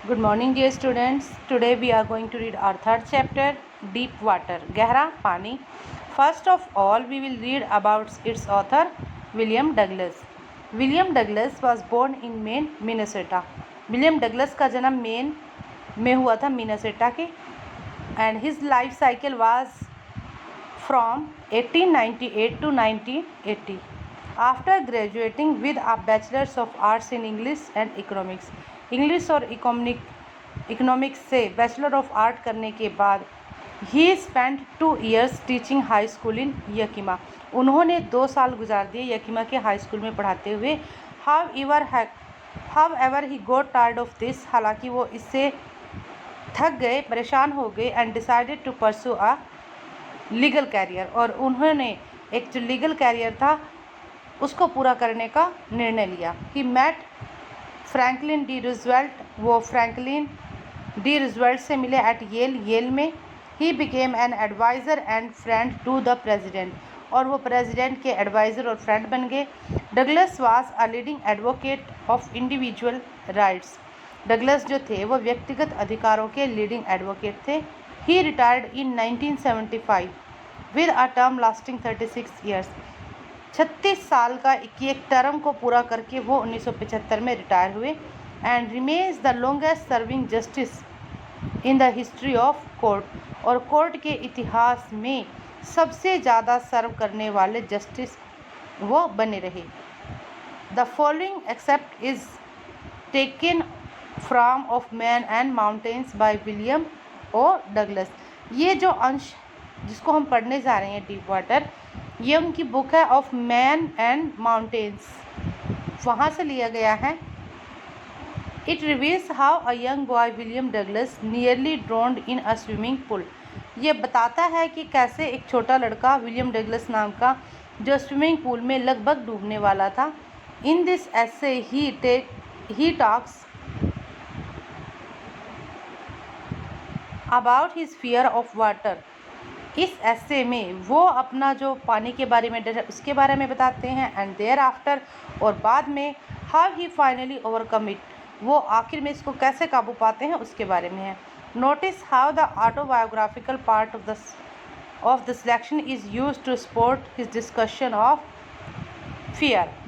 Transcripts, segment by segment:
Good morning, dear students. Today we are going to read our third chapter, Deep Water, गहरा पानी. First of all, we will read about its author, William Douglas. William Douglas was born in Maine, Minnesota. William Douglas का जन्म main में हुआ था, Minnesota के. And his life cycle was from 1898 to 1980. After graduating with a Bachelor's of Arts in English and Economics, English और economics से bachelor of art करने के बाद he spend 2 years teaching high school in Yakima. उन्होंने 2 साल गुजार दिए यकीमा के हाई स्कूल में पढ़ाते हुए. However he got tired of this, हालांकि वो इससे थक गए, परेशान हो गए. And decided to pursue a legal career, और उन्होंने एक जो लीगल कैरियर था उसको पूरा करने का निर्णय लिया. He met Franklin D Roosevelt, वो फ्रैंकलिन डी रूजवेल्ट से मिले एट येल में. He became an adviser and friend to the president, और वो प्रेजिडेंट के एडवाइज़र और फ्रेंड बन गए. Douglas was a leading advocate of individual rights. Douglas जो थे वो व्यक्तिगत अधिकारों के लीडिंग एडवोकेट थे. He retired in 1975 with a term lasting 36 years. 36 साल का एक टर्म को पूरा करके वो 1975 में रिटायर हुए. And remains the longest serving justice in the history of court, और कोर्ट के इतिहास में सबसे ज़्यादा सर्व करने वाले जस्टिस वो बने रहे. The following excerpt is taken from of Man and Mountains by William O Douglas. ये जो अंश जिसको हम पढ़ने जा रहे हैं, डीप वाटर, ये उनकी बुक है ऑफ मैन एंड माउंटेन्स, वहाँ से लिया गया है. It reveals how a young boy William Douglas nearly drowned in a swimming pool. ये बताता है कि कैसे एक छोटा लड़का विलियम डगलस नाम का जो स्विमिंग पूल में लगभग डूबने वाला था. In this essay he talks about his fear of water. इस ऐसे में वो अपना जो पानी के बारे में डर है उसके बारे में बताते हैं. एंड देयर आफ्टर, और बाद में, how he finally overcome it, वो आखिर में इसको कैसे काबू पाते हैं उसके बारे में है. Notice how the autobiographical part of the selection is use to support his discussion of fear.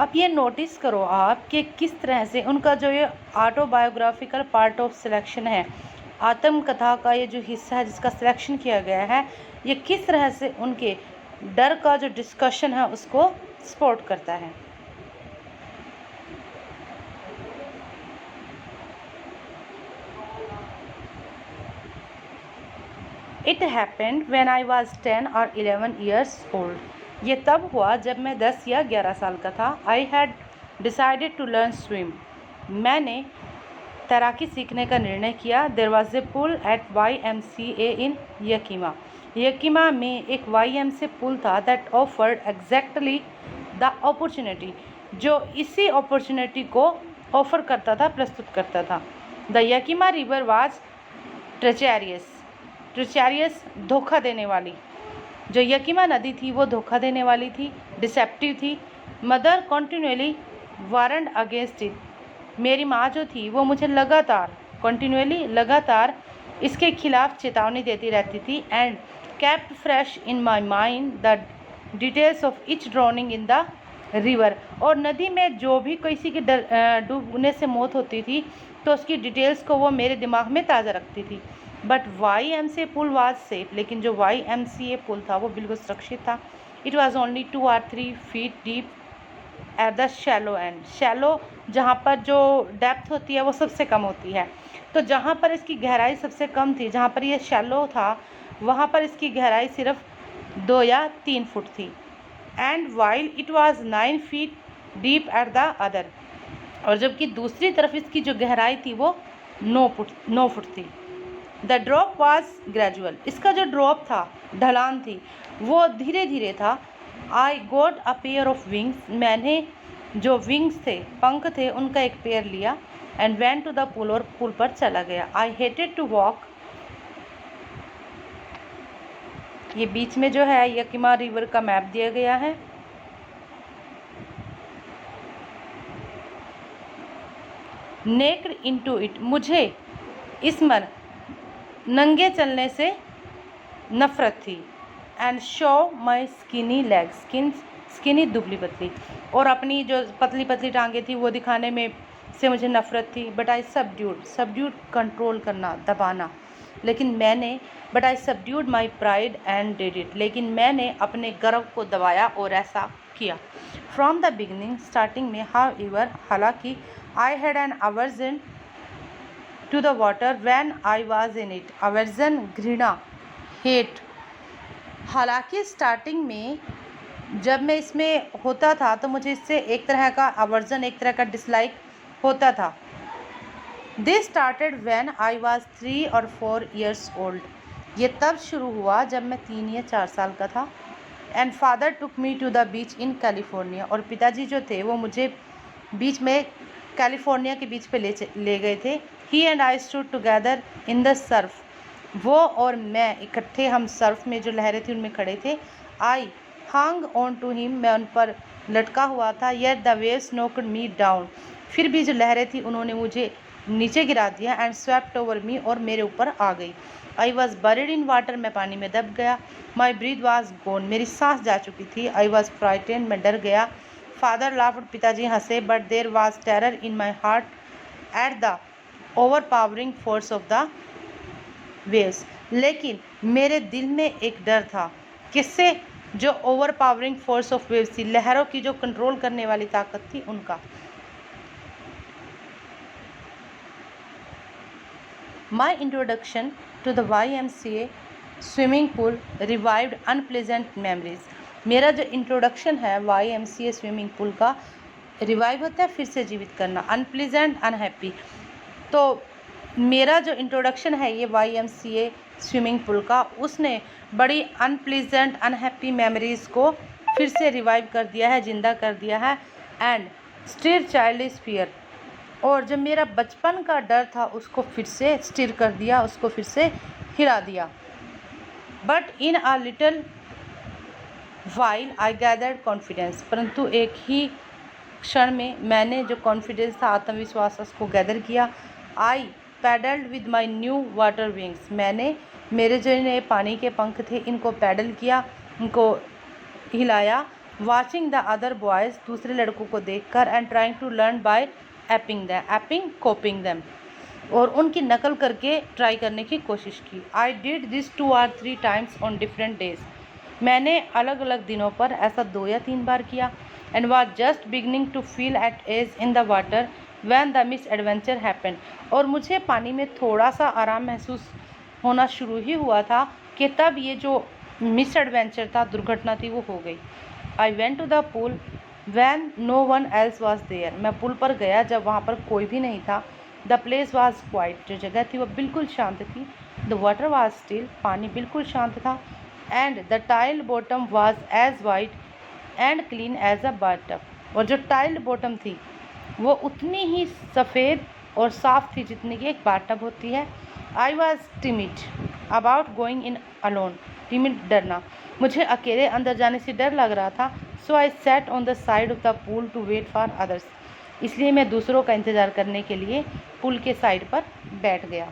अब ये नोटिस करो आप कि किस तरह से उनका जो ये ऑटोबायोग्राफिकल पार्ट ऑफ सिलेक्शन है, आत्मकथा का ये जो हिस्सा है जिसका सिलेक्शन किया गया है, ये किस तरह से उनके डर का जो डिस्कशन है उसको सपोर्ट करता है. It happened when I was 10 और 11 years old. ये तब हुआ जब मैं 10 या 11 साल का था. I had decided to learn swim. मैंने तैराकी सीखने का निर्णय किया. There was a pool at YMCA in Yakima. Yakima में एक YMCA पुल था that offered exactly the opportunity, जो इसी अपॉर्चुनिटी को ऑफर करता था, प्रस्तुत करता था. द यकीमा रिवर वाज ट्रेचेरियस, धोखा देने वाली. जो यकीमा नदी थी वो धोखा देने वाली थी, डिसेप्टिव थी. Mother continually warned against it. मेरी माँ जो थी वो मुझे लगातार इसके खिलाफ चेतावनी देती रहती थी. And kept fresh in my mind the details of each drowning in the river. और नदी में जो भी किसी की डूबने से मौत होती थी तो उसकी डिटेल्स को वो मेरे दिमाग में ताज़ा रखती थी. But YMCA pool was safe, लेकिन जो YMCA पुल था वो बिल्कुल सुरक्षित था. It was only 2 or 3 feet deep at the shallow end. Shallow जहाँ पर जो डेप्थ होती है वो सबसे कम होती है, तो जहाँ पर इसकी गहराई सबसे कम थी, जहाँ पर ये शैलो था, वहाँ पर इसकी गहराई सिर्फ 2 या 3 फुट थी. And while it was 9 feet deep at the other, और जबकि दूसरी तरफ इसकी जो गहराई थी वो 9 फुट थी. The drop was gradual. इसका जो ड्रॉप था, ढलान थी, वो धीरे धीरे था. आई गोट अ पेयर ऑफ विंग्स. मैंने जो विंग्स थे, पंख थे, उनका एक पेयर लिया. And went to the pool, और पुल पर चला गया. I hated to walk. ये बीच में जो है यकीमा रिवर का मैप दिया गया है. नेक्ड इनटू इट, मुझे इसमें नंगे चलने से नफ़रत थी। And show my skinny legs, skinny दुबली पतली, और अपनी जो पतली पतली टांगें थी वो दिखाने में से मुझे नफ़रत थी। बट आई सबड्यूड कंट्रोल करना, दबाना, लेकिन मैंने but I subdued my pride and did it, लेकिन मैंने अपने गर्व को दबाया और ऐसा किया। फ्रॉम द बिगनिंग, स्टार्टिंग में, हाउएवर, हालांकि, I had an aversion to the water when I was in it, aversion घृणा, हेट। हालांकि स्टार्टिंग में जब मैं इसमें होता था तो मुझे इससे एक तरह का अवर्जन, एक तरह का डिसलाइक होता था। This started when I was 3 और 4 years ओल्ड, ये तब शुरू हुआ जब मैं 3 या 4 साल का था। And father took me to the beach in California, और पिताजी जो थे वो मुझे बीच में कैलिफोर्निया के बीच पे ले गए थे। He and I stood together in the surf, वो और मैं इकट्ठे, हम सर्फ में जो लहरें थी उनमें खड़े थे। I hung on to him, मैं उन पर लटका हुआ था। Yet the waves knocked me down, फिर भी जो लहरें थी उन्होंने मुझे नीचे गिरा दिया। एंड स्वेप्ट ओवर मी, और मेरे ऊपर आ गई। I was buried in water, मैं पानी में दब गया। माई ब्रीथ वॉज गोन, मेरी सांस जा चुकी थी। आई वॉज फ्राइटेंड, मैं डर गया। फादर लाफ्ड, पिताजी हंसे। But there was terror in my heart at the over powering force of the waves, लेकिन मेरे दिल में एक डर था। किससे? जो over powering force of waves थी, लहरों की जो कंट्रोल करने वाली ताकत थी, उनका। My introduction to the YMCA swimming pool revived unpleasant memories, मेरा जो इंट्रोडक्शन है YMCA स्विमिंग पूल का, रिवाइव होता है फिर से जीवित करना, अनप्लेजेंट, अनहैप्पी। तो मेरा जो इंट्रोडक्शन है ये YMCA स्विमिंग पूल का, उसने बड़ी अनप्लीजेंट, अनहैप्पी मेमोरीज़ को फिर से रिवाइव कर दिया है, ज़िंदा कर दिया है। एंड स्टिर चाइल्डिश फियर, और जो मेरा बचपन का डर था उसको फिर से स्टिर कर दिया, उसको फिर से हिला दिया। But in a little while I gathered confidence, परंतु एक ही क्षण में मैंने जो कॉन्फिडेंस था, आत्मविश्वास, उसको गैदर किया। I paddled with my new water wings, मैंने मेरे जो नए पानी के पंख थे इनको पैडल किया, इनको हिलाया। वाचिंग द अदर बॉयज़, दूसरे लड़कों को देखकर। And trying to learn by copying them, और उनकी नकल करके ट्राई करने की कोशिश की। I did this 2 or 3 times on different days, मैंने अलग अलग दिनों पर ऐसा 2 या 3 बार किया। And was just beginning to feel at ease in the water when the misadventure happen, और मुझे पानी में थोड़ा सा आराम महसूस होना शुरू ही हुआ था कि तब ये जो मिस एडवेंचर था, दुर्घटना थी, वो हो गई। I went to the pool when no one else was there, मैं पुल पर गया जब वहाँ पर कोई भी नहीं था। द प्लेस वॉज क्वाइट, जो जगह थी वो बिल्कुल शांत थी। द वाटर वॉज स्टिल, पानी बिल्कुल शांत था। And the tile bottom was as white and clean as a bathtub, और जो टाइल बॉटम थी वो उतनी ही सफ़ेद और साफ़ थी जितनी कि एक बाथटब होती है। I was timid about going in alone, timid, डरना, मुझे अकेले अंदर जाने से डर लग रहा था। So I sat on the side of the pool to wait for others, इसलिए मैं दूसरों का इंतज़ार करने के लिए पुल के साइड पर बैठ गया।